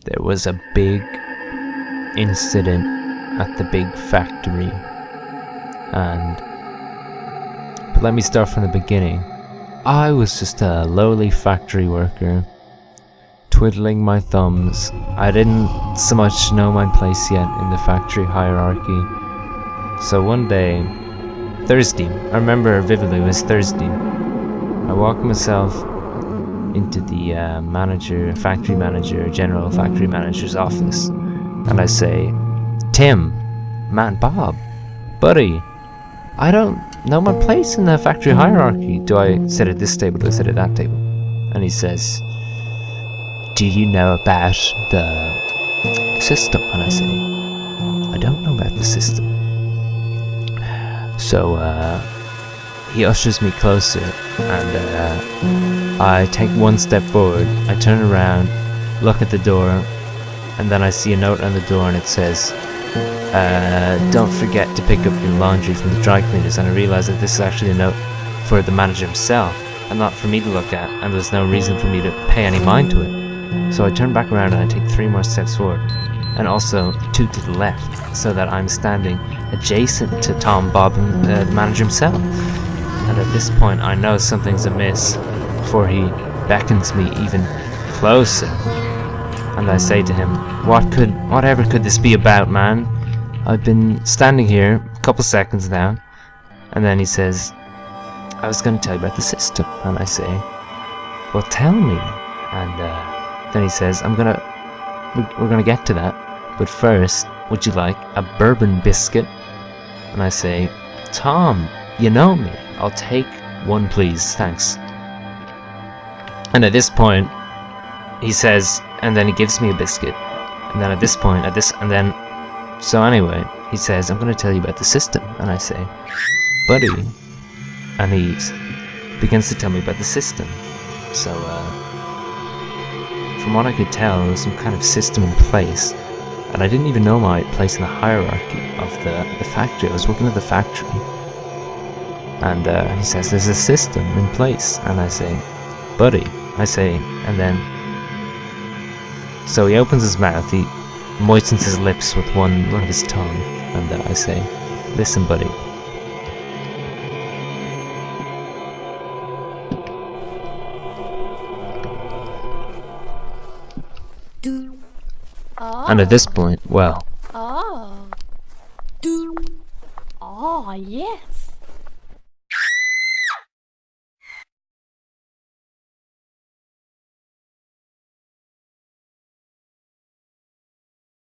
there was a big incident at the big factory, but let me start from the beginning. I was just a lowly factory worker, twiddling my thumbs. I didn't so much know my place yet in the factory hierarchy. So one day, Thursday, I remember vividly, it was Thursday, I walked myself into the general factory manager's office, and I say, "Tim, man, Bob, buddy, I don't know my place in the factory hierarchy. Do I sit at this table? Do I sit at that table?" And he says, "Do you know about the system?" And I say, "I don't know about the system." So he ushers me closer, and I take one step forward. I turn around, look at the door, and then I see a note on the door, and it says, "Don't forget to pick up your laundry from the dry cleaners." And I realize that this is actually a note for the manager himself, and not for me to look at, and there's no reason for me to pay any mind to it. So I turn back around and I take 3 more steps forward, and also 2 to the left, so that I'm standing adjacent to Tom, Bob, and the manager himself. And at this point I know something's amiss, before he beckons me even closer. And I say to him, whatever could this be about, man? I've been standing here a couple seconds now. And then he says, "I was going to tell you about the system." And I say, "Well, tell me." And then he says, we're gonna get to that, but first, would you like a bourbon biscuit?" And I say, "Tom, you know me. I'll take one, please, thanks." And at this point, he says, and then he gives me a biscuit. And then at this point, so anyway, he says, "I'm gonna tell you about the system." And I say, "Buddy," and he begins to tell me about the system. So, from what I could tell, there was some kind of system in place, and I didn't even know my place in the hierarchy of the factory. I was working at the factory, and he says, "There's a system in place." And I say, "Buddy," I say, and then, so he opens his mouth, he moistens his lips with one of his tongue, and I say, "Listen, buddy, and at this point, well, Oh, yes.